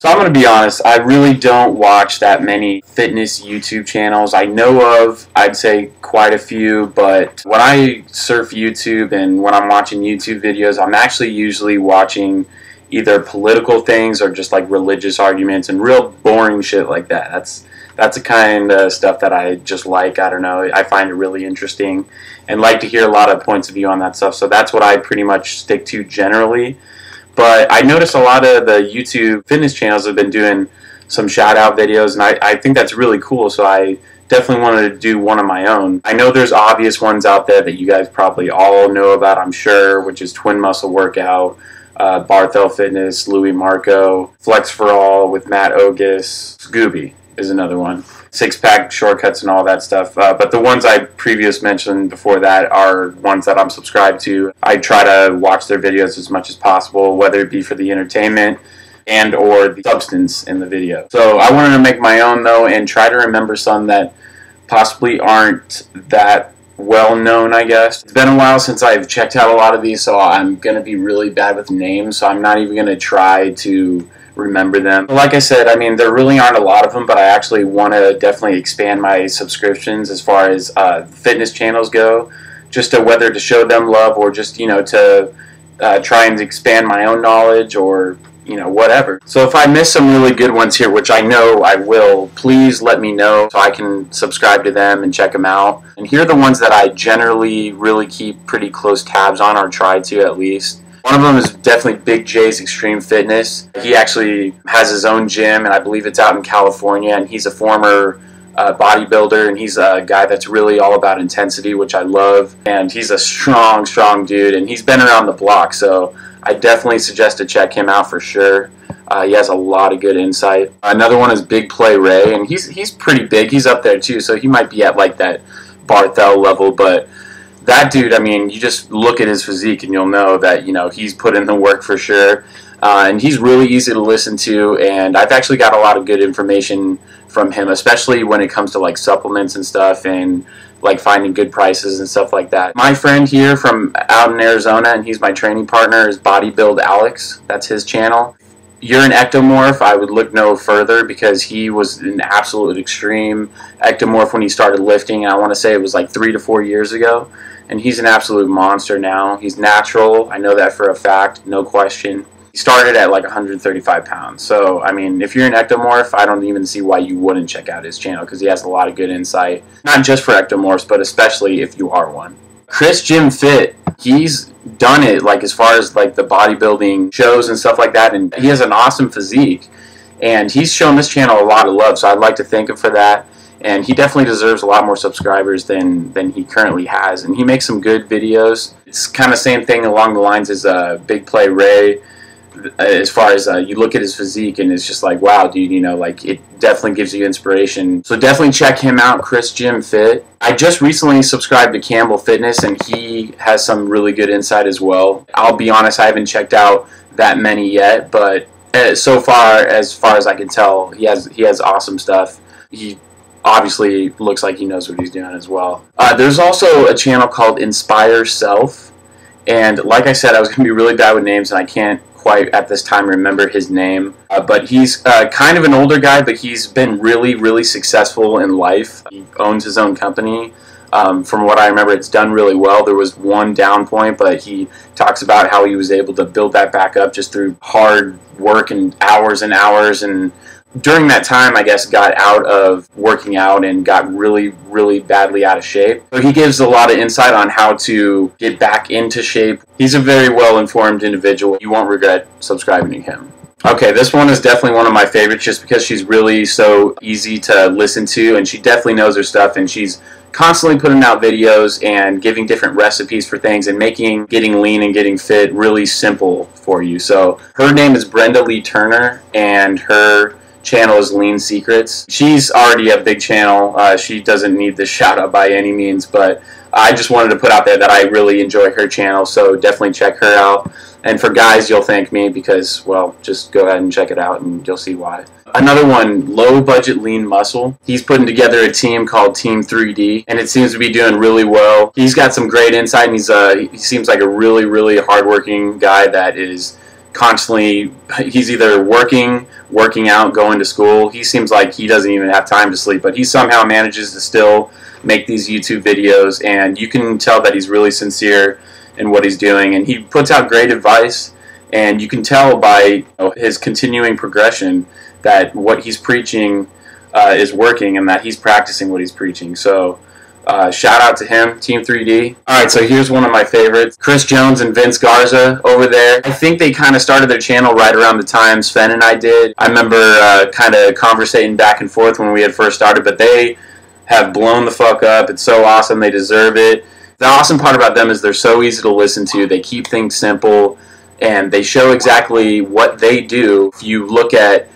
So I'm going to be honest, I really don't watch that many fitness YouTube channels. I know of, I'd say, quite a few, but when I surf YouTube and when I'm watching YouTube videos, I'm actually usually watching either political things or just like religious arguments and real boring shit like that. That's the kind of stuff that I just like. I don't know, I find it really interesting and like to hear a lot of points of view on that stuff. So that's what I pretty much stick to generally. But I noticed a lot of the YouTube fitness channels have been doing some shout out videos, and I think that's really cool. So I definitely wanted to do one of my own. I know there's obvious ones out there that you guys probably all know about, I'm sure, which is Twin Muscle Workout, Barthel Fitness, Louis Marco, Flex for All with Matt Ogus, Scooby is another one. Six Pack Shortcuts and all that stuff. But the ones I previously mentioned before that are ones that I'm subscribed to. I try to watch their videos as much as possible, whether it be for the entertainment and or the substance in the video. So I wanted to make my own though and try to remember some that possibly aren't that well known, I guess. It's been a while since I've checked out a lot of these, so I'm going to be really bad with names, so I'm not even going to try to remember them. But like I said, I mean, there really aren't a lot of them, but I actually want to definitely expand my subscriptions as far as fitness channels go, just to whether to show them love or just, you know, to try and expand my own knowledge or, you know, whatever. So if I miss some really good ones here, which I know I will, please let me know so I can subscribe to them and check them out. And here are the ones that I generally really keep pretty close tabs on, or try to at least. One of them is definitely Big J's Extreme Fitness. He actually has his own gym, and I believe it's out in California, and he's a former bodybuilder, and he's a guy that's really all about intensity, which I love. And he's a strong dude, and he's been around the block, so I definitely suggest to check him out for sure. He has a lot of good insight. Another one is Big Play Ray, and he's pretty big. He's up there too, so he might be at like that Barthel level, but that dude, I mean, you just look at his physique and you'll know that, you know, he's put in the work for sure. And he's really easy to listen to, and I've actually got a lot of good information from him, especially when it comes to like supplements and stuff and like finding good prices and stuff like that. My friend here from out in Arizona, and he's my training partner, is Bodybuild Alex. That's his channel. You're an ectomorph, I would look no further, because he was an absolute extreme ectomorph when he started lifting, and I want to say it was like 3 to 4 years ago. And he's an absolute monster now. He's natural. I know that for a fact, no question. He started at like 135 pounds. So, I mean, if you're an ectomorph, I don't even see why you wouldn't check out his channel, because he has a lot of good insight. Not just for ectomorphs, but especially if you are one. Chris Jim Fit, he's done it like as far as like the bodybuilding shows and stuff like that. And he has an awesome physique. And he's shown this channel a lot of love, so I'd like to thank him for that. And he definitely deserves a lot more subscribers than he currently has. And he makes some good videos. It's kind of same thing along the lines as Big Play Ray. As far as you look at his physique and it's just like, wow, dude, you know, like it definitely gives you inspiration. So definitely check him out, Chris Jim Fit. I just recently subscribed to Campbell Fitness, and he has some really good insight as well. I'll be honest, I haven't checked out that many yet, but so far as I can tell, he has awesome stuff. He obviously looks like he knows what he's doing as well. There's also a channel called Inspire Self, and like I said, I was going to be really bad with names, and I can't quite at this time remember his name, but he's kind of an older guy, but he's been really successful in life. He owns his own company. From what I remember, it's done really well. There was one down point, but he talks about how he was able to build that back up just through hard work and hours, and during that time, I guess, got out of working out and got really badly out of shape. So he gives a lot of insight on how to get back into shape. He's a very well-informed individual. You won't regret subscribing to him. Okay, this one is definitely one of my favorites just because she's really so easy to listen to, and she definitely knows her stuff, and she's constantly putting out videos and giving different recipes for things and making getting lean and getting fit really simple for you. So her name is Brenda Lee Turner, and her channel is Lean Secrets. She's already a big channel. She doesn't need this shout out by any means, but I just wanted to put out there that I really enjoy her channel, so definitely check her out. And for guys, you'll thank me because, well, just go ahead and check it out and you'll see why. Another one, Low Budget Lean Muscle. He's putting together a team called Team 3D, and it seems to be doing really well. He's got some great insight, and he seems like a really hardworking guy that is constantly, he's either working out, going to school. He seems like he doesn't even have time to sleep, but he somehow manages to still make these YouTube videos, and you can tell that he's really sincere in what he's doing, and he puts out great advice, and you can tell by his continuing progression that what he's preaching is working, and that he's practicing what he's preaching. So shout out to him, Team 3D. Alright, so here's one of my favorites. Chris Jones and Vince Garza over there. I think they kind of started their channel right around the time Sven and I did. I remember kind of conversating back and forth when we had first started, but they have blown the fuck up. It's so awesome. They deserve it. The awesome part about them is they're so easy to listen to. They keep things simple, and they show exactly what they do. If you look at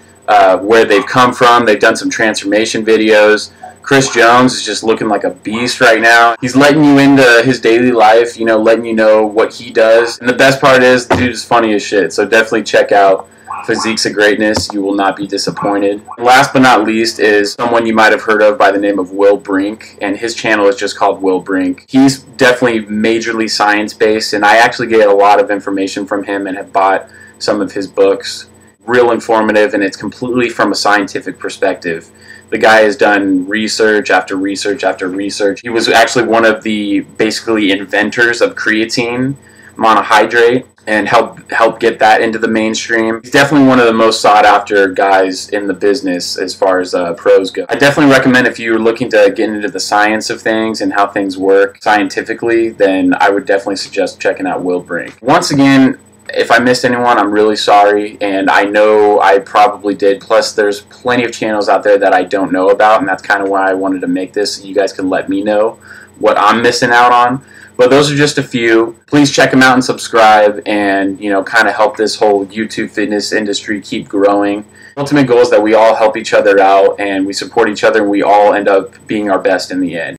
where they've come from, they've done some transformation videos. Chris Jones is just looking like a beast right now. He's letting you into his daily life, you know, letting you know what he does. And the best part is, the dude is funny as shit. So definitely check out Physiques of Greatness. You will not be disappointed. Last but not least is someone you might have heard of by the name of Will Brink, and his channel is just called Will Brink. He's definitely majorly science-based, and I actually get a lot of information from him and have bought some of his books. Real informative, and it's completely from a scientific perspective. The guy has done research after research after research. He was actually one of the basically inventors of creatine monohydrate and helped get that into the mainstream. He's definitely one of the most sought after guys in the business as far as pros go. I definitely recommend, if you're looking to get into the science of things and how things work scientifically, then I would definitely suggest checking out Will Brink. Once again, if I missed anyone, I'm really sorry, and I know I probably did. Plus, there's plenty of channels out there that I don't know about, and that's kind of why I wanted to make this, so you guys can let me know what I'm missing out on. But those are just a few. Please check them out and subscribe, and kind of help this whole YouTube fitness industry keep growing. Ultimate goal is that we all help each other out, and we support each other, and we all end up being our best in the end.